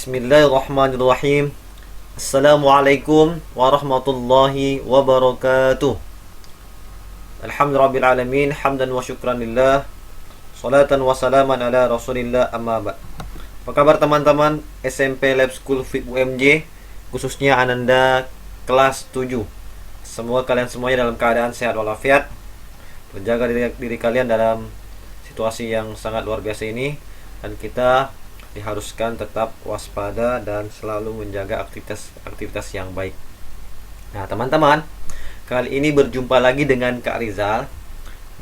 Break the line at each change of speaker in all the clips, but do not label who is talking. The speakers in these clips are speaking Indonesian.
Bismillahirrahmanirrahim. Assalamualaikum warahmatullahi wabarakatuh. Alhamdulillahirrahmanirrahim. Hamdan wa syukran lillah. Salatan wa salaman ala rasulillah, amma ba'd. Apa kabar teman-teman SMP Lab School Fit UMJ, khususnya Ananda kelas 7. Semoga kalian semuanya dalam keadaan sehat walafiat, menjaga diri kalian dalam situasi yang sangat luar biasa ini, dan kita diharuskan tetap waspada dan selalu menjaga aktivitas yang baik. Nah teman-teman, kali ini berjumpa lagi dengan Kak Rizal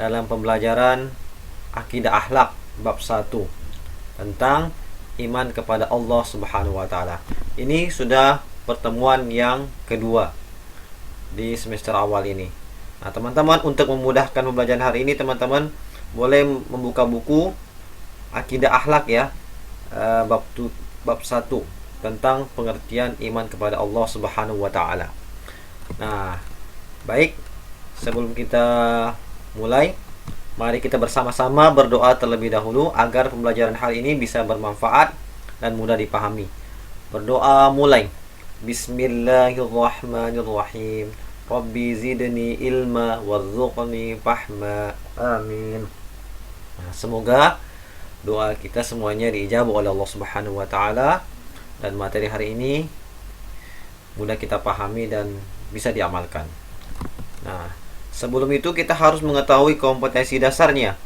dalam pembelajaran Akidah Akhlak bab 1 tentang iman kepada Allah Subhanahu wa taala. Ini sudah pertemuan yang kedua di semester awal ini. Nah teman-teman, untuk memudahkan pembelajaran hari ini, teman-teman boleh membuka buku Akidah Akhlak ya, bab 1 tentang pengertian iman kepada Allah Subhanahu wa taala. Nah, baik, sebelum kita mulai, mari kita bersama-sama berdoa terlebih dahulu agar pembelajaran hari ini bisa bermanfaat dan mudah dipahami. Berdoa mulai. Bismillahirrahmanirrahim. Rabbi zidni ilma warzuqni fahma. Amin. Nah, semoga doa kita semuanya diijabah oleh Allah Subhanahu wa taala dan materi hari ini mudah kita pahami dan bisa diamalkan. Nah, sebelum itu kita harus mengetahui kompetensi dasarnya.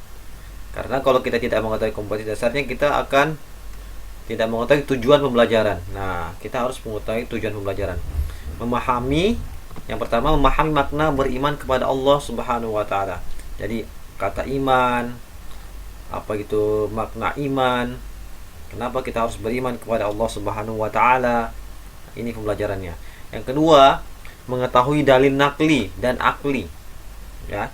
Karena kalau kita tidak mengetahui kompetensi dasarnya, kita akan tidak mengetahui tujuan pembelajaran. Nah, kita harus mengetahui tujuan pembelajaran. Yang pertama, memahami makna beriman kepada Allah Subhanahu wa taala. Jadi, kata iman, apa itu makna iman, kenapa kita harus beriman kepada Allah Subhanahu wa taala, ini pembelajarannya. Yang kedua, mengetahui dalil nakli dan akli ya,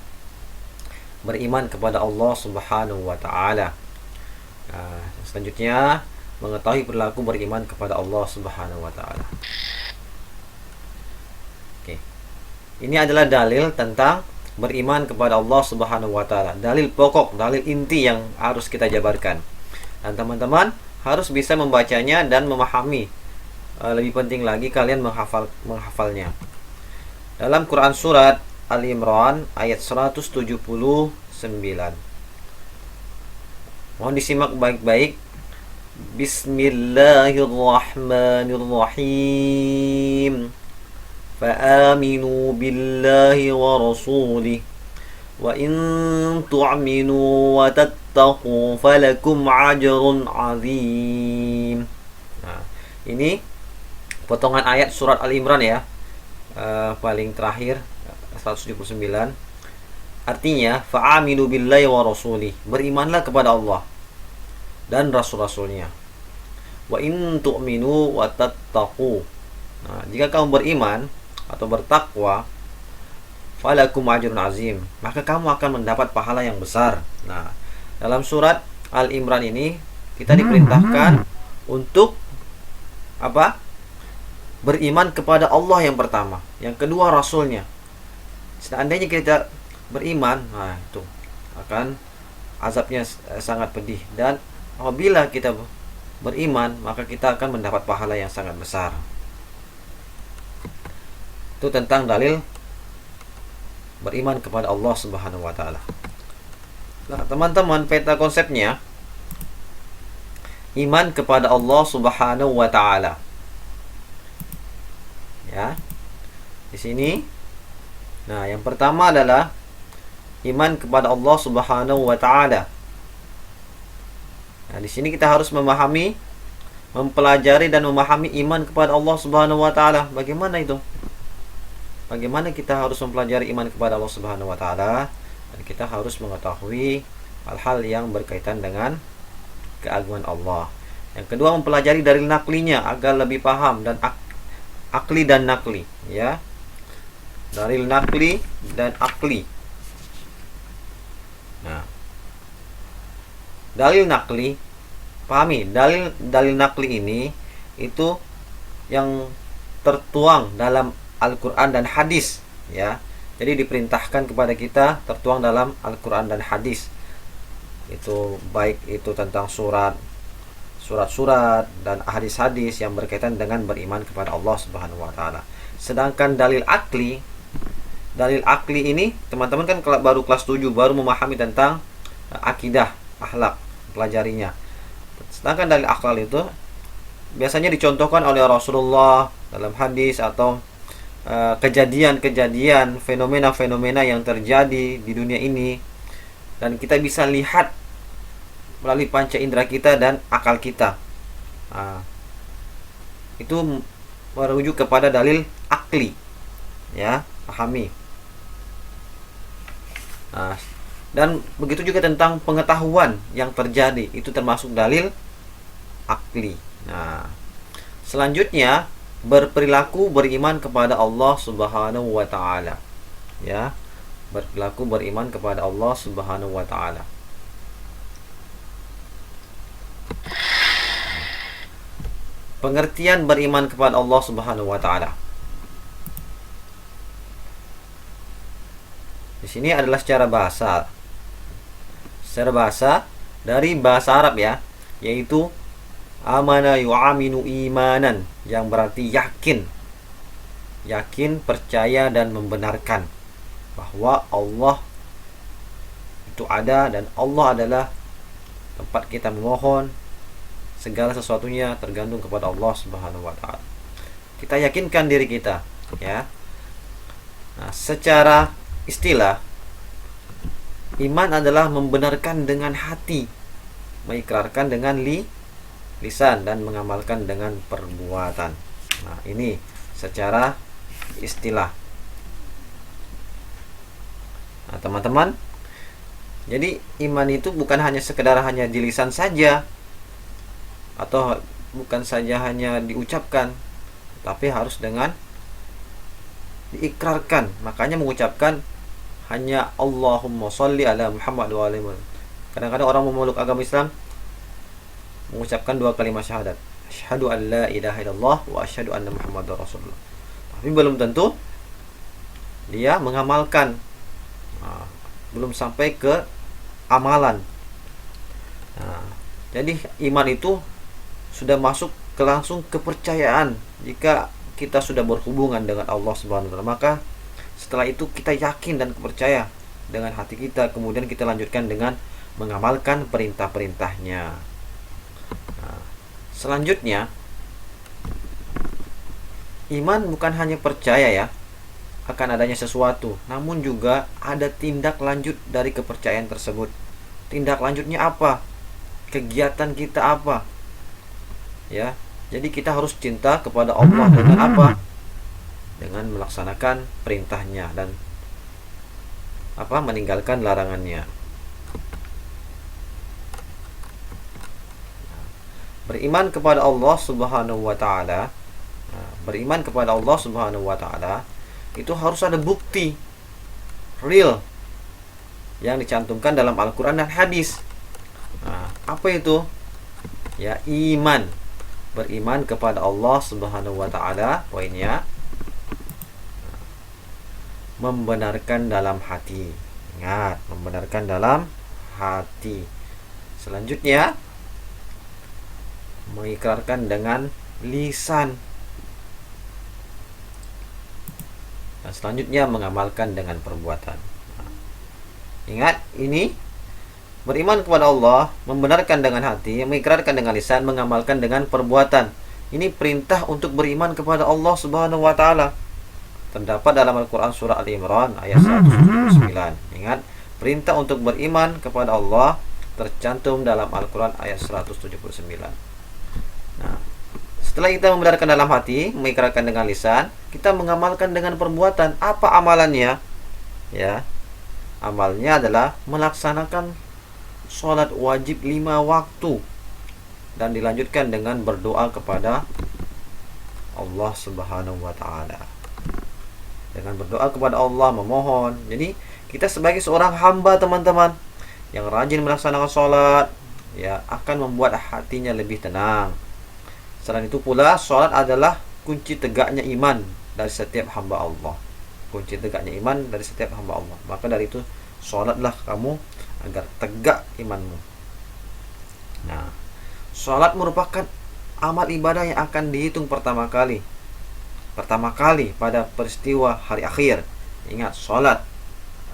beriman kepada Allah Subhanahu wa taala. Nah, selanjutnya mengetahui perilaku beriman kepada Allah Subhanahu wa taala. Oke. Ini adalah dalil tentang beriman kepada Allah Subhanahu wa taala. Dalil pokok, dalil inti yang harus kita jabarkan. Dan teman-teman harus bisa membacanya dan memahami. Lebih penting lagi kalian menghafalnya. Dalam Quran surat Ali Imran ayat 179. Mohon disimak baik-baik. Bismillahirrahmanirrahim. فآمنوا بالله ورسوله وإن تؤمنوا وتتقوا فلكم أجر عظيم. Nah, ini potongan ayat surat Al-Imran ya, paling terakhir 179. Artinya, fa'aminu billahi wa rasulih, berimanlah kepada Allah dan rasul-rasulnya. Wa in tu'minu wa tattaqu. Nah, jika kamu beriman atau bertakwa, falakum ajrun azim, maka kamu akan mendapat pahala yang besar. Nah, dalam surat Al-Imran ini kita diperintahkan untuk apa? Beriman kepada Allah yang pertama, yang kedua rasulnya. Seandainya kita beriman, nah itu akan azabnya sangat pedih, dan apabila kita beriman, maka kita akan mendapat pahala yang sangat besar. Itu tentang dalil beriman kepada Allah Subhanahu wa taala. Nah, teman-teman, peta konsepnya iman kepada Allah Subhanahu wa taala. Ya. Di sini, nah, yang pertama adalah iman kepada Allah Subhanahu wa taala. Nah, di sini kita harus mempelajari dan memahami iman kepada Allah Subhanahu wa taala. Bagaimana itu? Bagaimana kita harus mempelajari iman kepada Allah Subhanahu wa taala? Dan kita harus mengetahui hal-hal yang berkaitan dengan keagungan Allah. Yang kedua, mempelajari dalil naklinya agar lebih paham, dan akli dan nakli ya. Dalil nakli dan akli. Nah, dalil nakli, pahami, dalil nakli ini itu yang tertuang dalam Al-Quran dan hadis ya. Jadi diperintahkan kepada kita tertuang dalam Al-Quran dan hadis. Itu baik itu tentang surat surat-surat dan hadis-hadis yang berkaitan dengan beriman kepada Allah Subhanahu wa taala. Sedangkan dalil akli ini teman-teman kan baru kelas 7, baru memahami tentang akidah, akhlak, pelajarinya. Sedangkan dalil akal itu biasanya dicontohkan oleh Rasulullah dalam hadis atau kejadian-kejadian, fenomena-fenomena yang terjadi di dunia ini, dan kita bisa lihat melalui panca indera kita dan akal kita. Itu merujuk kepada dalil akli, ya, pahami. Dan begitu juga tentang pengetahuan yang terjadi, itu termasuk dalil akli. Selanjutnya berperilaku beriman kepada Allah Subhanahu wa taala. Ya, berperilaku beriman kepada Allah Subhanahu wa taala. Pengertian beriman kepada Allah Subhanahu wa taala. Di sini adalah secara bahasa. Secara bahasa dari bahasa Arab, ya, yaitu amana yu'aminu imanan, yang berarti yakin, percaya dan membenarkan bahwa Allah itu ada dan Allah adalah tempat kita memohon, segala sesuatunya tergantung kepada Allah Subhanahu wa taala. Kita yakinkan diri kita, ya. Secara istilah, iman adalah membenarkan dengan hati, mengikrarkan dengan lisan, dan mengamalkan dengan perbuatan. Ini secara istilah. Teman-teman, jadi iman itu bukan hanya sekedar hanya di lisan saja, atau bukan saja hanya diucapkan, tapi harus dengan diikrarkan. Makanya mengucapkan hanya Allahumma sholli ala Muhammad wa alihi. Kadang-kadang orang memeluk agama Islam mengucapkan 2 kalimat syahadat, asyhadu an la ilaha illallah wa asyhadu anna Muhammadar Rasulullah, tapi belum tentu dia mengamalkan, belum sampai ke amalan. Jadi iman itu sudah masuk ke langsung kepercayaan. Jika kita sudah berhubungan dengan Allah Subhanahu wa taala, maka setelah itu kita yakin dan percaya dengan hati kita, kemudian kita lanjutkan dengan mengamalkan perintah-perintahnya. Selanjutnya, iman bukan hanya percaya, ya, akan adanya sesuatu, namun juga ada tindak lanjut dari kepercayaan tersebut. Tindak lanjutnya apa? Kegiatan kita apa? Ya, jadi kita harus cinta kepada Allah dengan apa? Dengan melaksanakan perintahnya dan meninggalkan larangannya. Beriman kepada Allah Subhanahu wa taala, beriman kepada Allah Subhanahu wa taala itu harus ada bukti real yang dicantumkan dalam Al-Qur'an dan hadis. Apa itu? Ya, iman. Beriman kepada Allah Subhanahu wa taala, poinnya membenarkan dalam hati. Ingat, membenarkan dalam hati. Selanjutnya, mengikrarkan dengan lisan, dan selanjutnya mengamalkan dengan perbuatan. Ingat, ini beriman kepada Allah, membenarkan dengan hati, mengikrarkan dengan lisan, mengamalkan dengan perbuatan. Ini perintah untuk beriman kepada Allah Subhanahu wa taala. Terdapat dalam Al-Qur'an surah Al-Imran ayat 179. Ingat, perintah untuk beriman kepada Allah tercantum dalam Al-Qur'an ayat 179. Setelah kita membenarkan dalam hati, mengikrarkan dengan lisan, kita mengamalkan dengan perbuatan. Apa amalannya? Ya, amalnya adalah melaksanakan sholat wajib 5 waktu dan dilanjutkan dengan berdoa kepada Allah Subhanahu wa taala. Dengan berdoa kepada Allah, memohon. Jadi kita sebagai seorang hamba, teman-teman, yang rajin melaksanakan sholat, ya, akan membuat hatinya lebih tenang. Selain itu pula, sholat adalah kunci tegaknya iman dari setiap hamba Allah. Kunci tegaknya iman dari setiap hamba Allah. Maka dari itu, sholatlah kamu agar tegak imanmu. Sholat merupakan amal ibadah yang akan dihitung pertama kali pada peristiwa hari akhir. Ingat, sholat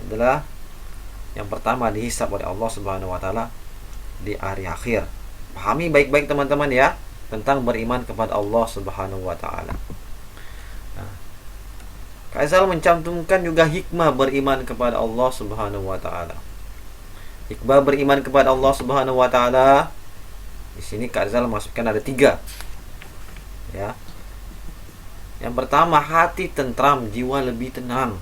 adalah yang pertama dihisab oleh Allah Subhanahu wa taala di hari akhir. Pahami baik-baik teman-teman ya tentang beriman kepada Allah Subhanahu wa taala. Kaisal mencantumkan juga hikmah beriman kepada Allah Subhanahu wa taala. Hikmah beriman kepada Allah Subhanahu wa taala di sini Kaisal masukkan ada 3. Ya. Yang pertama, hati tentram, jiwa lebih tenang.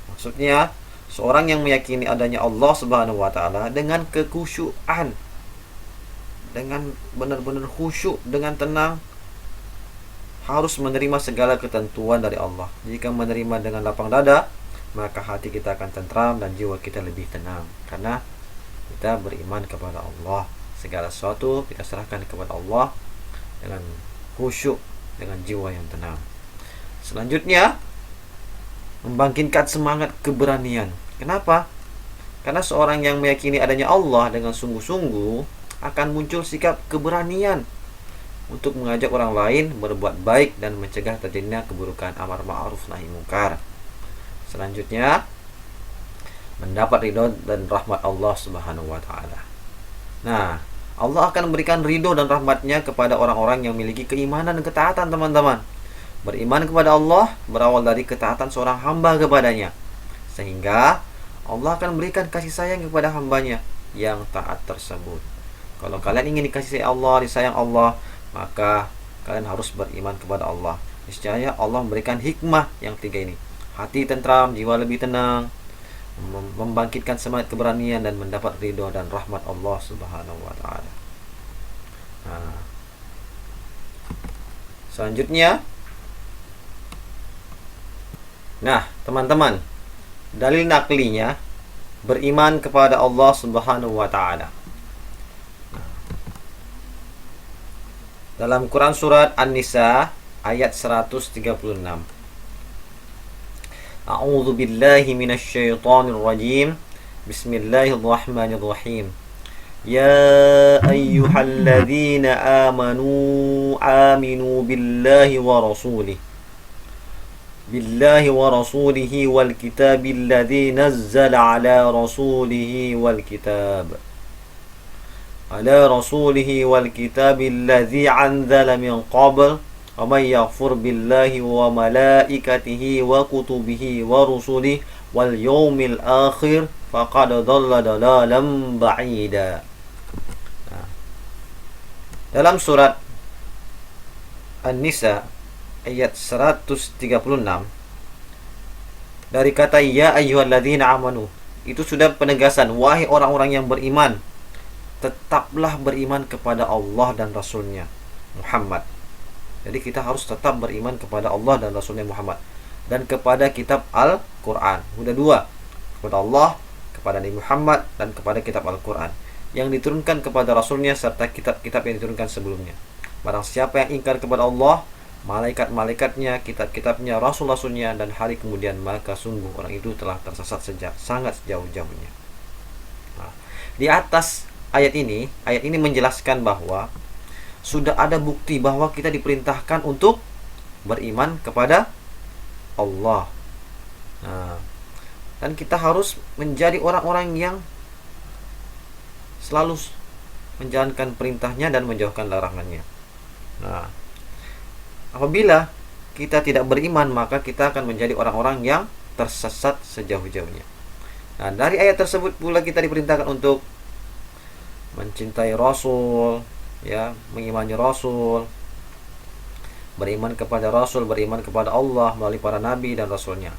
Maksudnya, seorang yang meyakini adanya Allah Subhanahu wa taala dengan kekhusyuan, dengan benar-benar khusyuk, dengan tenang, harus menerima segala ketentuan dari Allah. Jika menerima dengan lapang dada, maka hati kita akan tentram dan jiwa kita lebih tenang, karena kita beriman kepada Allah. Segala sesuatu kita serahkan kepada Allah dengan khusyuk, dengan jiwa yang tenang. Selanjutnya, membangkitkan semangat keberanian. Kenapa? Karena seorang yang meyakini adanya Allah dengan sungguh-sungguh akan muncul sikap keberanian untuk mengajak orang lain berbuat baik dan mencegah terjadinya keburukan, amar ma'ruf nahi mungkar. Selanjutnya, mendapat ridho dan rahmat Allah Subhanahu wa taala. Nah, Allah akan memberikan ridho dan rahmatnya kepada orang-orang yang memiliki keimanan dan ketaatan, teman-teman. Beriman kepada Allah berawal dari ketaatan seorang hamba kepadanya, sehingga Allah akan memberikan kasih sayang kepada hambanya yang taat tersebut. Kalau kalian ingin dikasih Allah, disayang Allah, maka kalian harus beriman kepada Allah. Niscaya Allah memberikan hikmah yang 3 ini. Hati tentram, jiwa lebih tenang, membangkitkan semangat keberanian, dan mendapat ridho dan rahmat Allah Subhanahu wa taala. Selanjutnya, teman-teman, dalil naklinya beriman kepada Allah Subhanahu wa taala. Dalam Quran surat An-Nisa ayat 136. A'udzu billahi minasy syaithanir rajim. Bismillahirrahmanirrahim. Ya ayyuhalladzina amanu aminu billahi wa rasulihi wal kitabil ladzi nazzala ala rasulihi wal kitabil ladzi anzala min qabl. وَمَنْ يَغْفُرْ بِاللَّهِ وَمَلَائِكَتِهِ وَكُتُبِهِ وَرُسُلِهِ وَالْيَوْمِ الْآخِرِ فَقَدْ ضَلَّ ضَلَالًا بَعِيدًا. Dalam surat An-Nisa ayat 136, dari kata ya ayyuhalladzina amanu, itu sudah penegasan, wahai orang-orang yang beriman, tetaplah beriman kepada Allah dan Rasulnya Muhammad. Jadi kita harus tetap beriman kepada Allah dan Rasulnya Muhammad, dan kepada kitab Al-Quran. Udah 2, kepada Allah, kepada Nabi Muhammad, dan kepada kitab Al-Quran yang diturunkan kepada Rasulnya, serta kitab-kitab yang diturunkan sebelumnya. Barang siapa yang ingkar kepada Allah, malaikat-malaikatnya, kitab-kitabnya, rasul-rasulnya, dan hari kemudian, maka sungguh orang itu telah tersesat sangat sejauh-jauhnya. Di atas ayat ini menjelaskan bahwa sudah ada bukti bahwa kita diperintahkan untuk beriman kepada Allah. Dan kita harus menjadi orang-orang yang selalu menjalankan perintahnya dan menjauhkan larangannya. Apabila kita tidak beriman, maka kita akan menjadi orang-orang yang tersesat sejauh-jauhnya. Dari ayat tersebut pula kita diperintahkan untuk mencintai Rasul, ya, mengimani Rasul, beriman kepada Rasul, beriman kepada Allah melalui para nabi dan Rasulnya.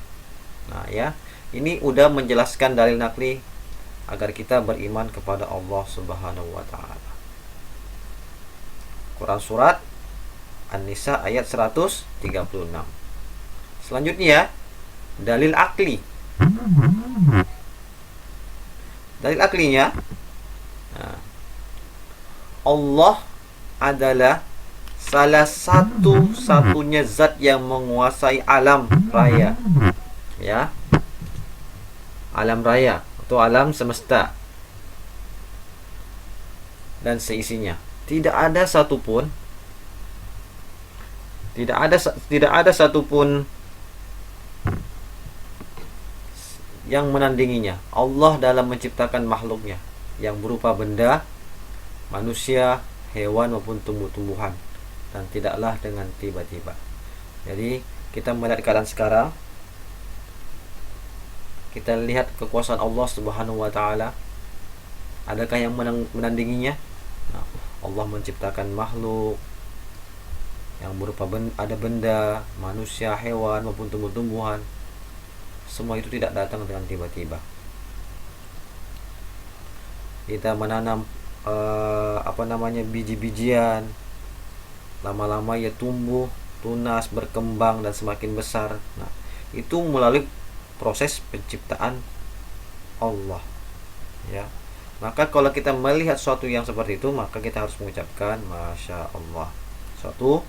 Ini udah menjelaskan dalil nakli agar kita beriman kepada Allah Subhanahu wa taala. Quran surat An-Nisa ayat 136. Selanjutnya, dalil akli. Dalil aklinya, Allah adalah salah satu-satunya zat yang menguasai alam raya, ya, alam raya atau alam semesta. dan seisinya. Tidak ada satupun yang menandinginya. Allah dalam menciptakan makhluknya yang berupa benda, manusia, hewan maupun tumbuh-tumbuhan, dan tidaklah dengan tiba-tiba. Jadi kita melihat keadaan sekarang, kita lihat kekuasaan Allah Subhanahu wa taala. Adakah yang menandinginya? Nah, Allah menciptakan makhluk yang berupa ada benda, manusia, hewan maupun tumbuh-tumbuhan. Semua itu tidak datang dengan tiba-tiba. Kita menanam biji-bijian, lama-lama ia tumbuh, tunas, berkembang dan semakin besar. Nah, itu melalui proses penciptaan Allah, ya. Maka kalau kita melihat sesuatu yang seperti itu, maka kita harus mengucapkan Masya Allah, suatu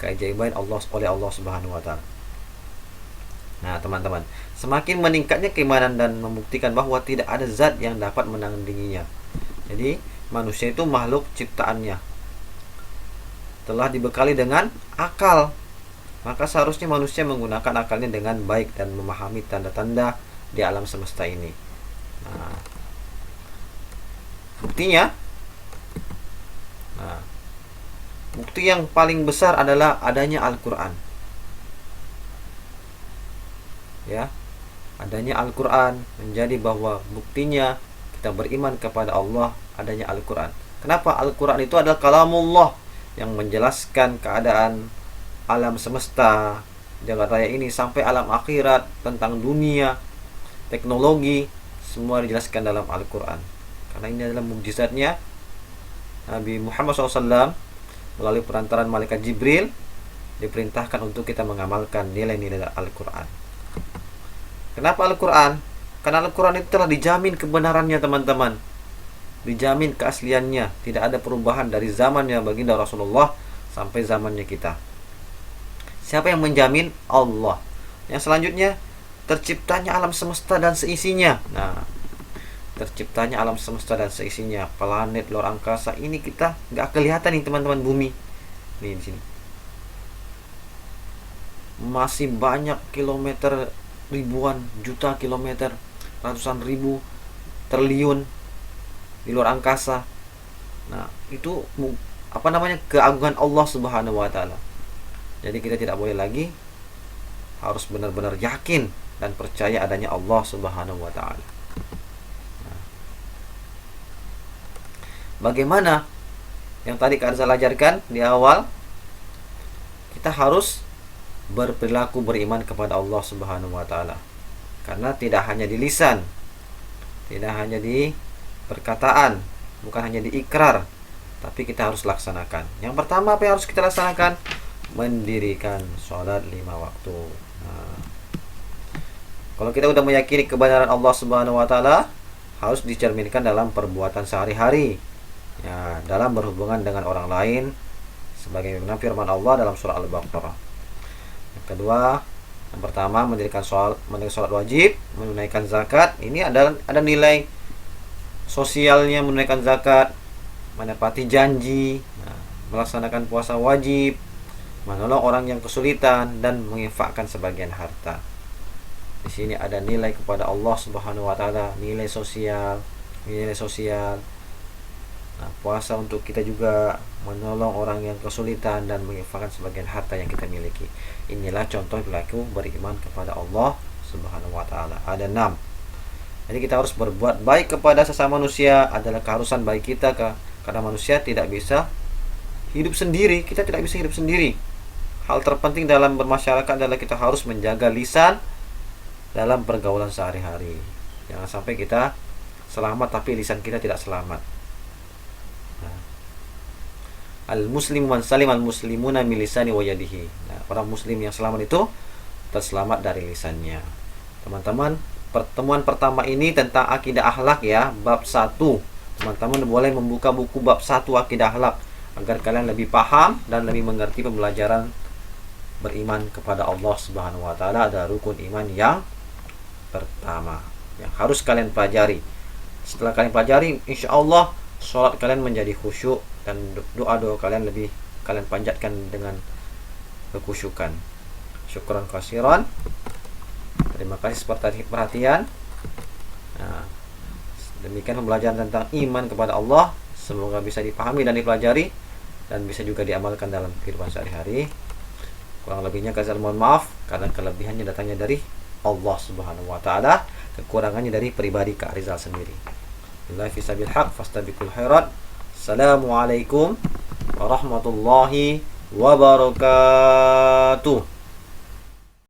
keajaiban oleh Allah Subhanahu wa taala. Nah, teman-teman, semakin meningkatnya keimanan dan membuktikan bahwa tidak ada zat yang dapat menandinginya. Jadi, manusia itu makhluk ciptaannya, telah dibekali dengan akal. Maka seharusnya manusia menggunakan akalnya dengan baik dan memahami tanda-tanda di alam semesta ini. Nah, bukti yang paling besar adalah adanya Al-Quran. Ya, adanya Al-Quran menjadi bahwa buktinya kita beriman kepada Allah adanya Al-Quran. Kenapa? Al-Quran itu adalah kalamullah yang menjelaskan keadaan alam semesta, jagat raya ini sampai alam akhirat, tentang dunia, teknologi, semua dijelaskan dalam Al-Quran. Karena ini adalah mukjizatnya Nabi Muhammad SAW melalui perantaran malaikat Jibril diperintahkan untuk kita mengamalkan nilai-nilai Al-Quran. Kenapa Al-Quran? Karena Al-Quran itu telah dijamin kebenarannya, teman-teman. Dijamin keasliannya. Tidak ada perubahan dari zamannya baginda Rasulullah sampai zamannya kita. Siapa yang menjamin? Allah. Yang selanjutnya, terciptanya alam semesta dan seisinya. Nah, terciptanya alam semesta dan seisinya, planet, luar angkasa, ini kita nggak kelihatan nih, teman-teman. Bumi nih di sini masih banyak kilometer, ribuan juta kilometer, ratusan ribu triliun di luar angkasa. Nah, itu keagungan Allah Subhanahu wa taala. Jadi kita tidak boleh lagi, harus benar-benar yakin dan percaya adanya Allah Subhanahu wa taala. Nah, bagaimana yang tadi Kak Arzal ajarkan di awal, kita harus berperilaku beriman kepada Allah Subhanahu wa taala. Karena tidak hanya di lisan, tidak hanya di perkataan, bukan hanya di ikrar, tapi kita harus laksanakan. Yang pertama, apa yang harus kita laksanakan? Mendirikan sholat 5 waktu. Nah, kalau kita sudah meyakini kebenaran Allah Subhanahu wa taala, harus dicerminkan dalam perbuatan sehari-hari, ya, dalam berhubungan dengan orang lain, sebagaimana firman Allah dalam surah Al-Baqarah. Yang kedua, yang pertama, mendirikan sholat wajib, menunaikan zakat. Ini ada nilai sosialnya menunaikan zakat, menepati janji, melaksanakan puasa wajib, menolong orang yang kesulitan, dan menginfakkan sebagian harta. Di sini ada nilai kepada Allah Subhanahu wa taala, nilai sosial. Nah, puasa untuk kita juga menolong orang yang kesulitan dan menginfakkan sebagian harta yang kita miliki. Inilah contoh perilaku beriman kepada Allah Subhanahu wa taala. Ada 6. Jadi kita harus berbuat baik kepada sesama manusia, adalah keharusan baik kita, karena manusia tidak bisa hidup sendiri. Kita tidak bisa hidup sendiri. Hal terpenting dalam bermasyarakat adalah kita harus menjaga lisan dalam pergaulan sehari-hari. Jangan sampai kita selamat tapi lisan kita tidak selamat. Al-muslim man salim al-muslimuna min lisani wa yadihi. Nah, orang muslim yang selamat itu terselamat dari lisannya. Teman-teman, pertemuan pertama ini tentang akidah akhlak, ya, bab 1. Teman-teman boleh membuka buku bab 1 akidah akhlak agar kalian lebih paham dan lebih mengerti pembelajaran beriman kepada Allah Subhanahu wa taala. Ada rukun iman yang pertama yang harus kalian pelajari. Setelah kalian pelajari, insya Allah sholat kalian menjadi khusyuk dan doa-doa kalian lebih kalian panjatkan dengan kekhusyukan. Syukran kasiran. Terima kasih seperti perhatian. Nah, demikian pembelajaran tentang iman kepada Allah. Semoga bisa dipahami dan dipelajari dan bisa juga diamalkan dalam kehidupan sehari-hari. Kurang lebihnya kalian mohon maaf karena kelebihannya datangnya dari Allah Subhanahu wa taala, kekurangannya dari pribadi Kak Rizal sendiri. Billahi fisabil haq fastabiqul khairat. Assalamualaikum warahmatullahi wabarakatuh.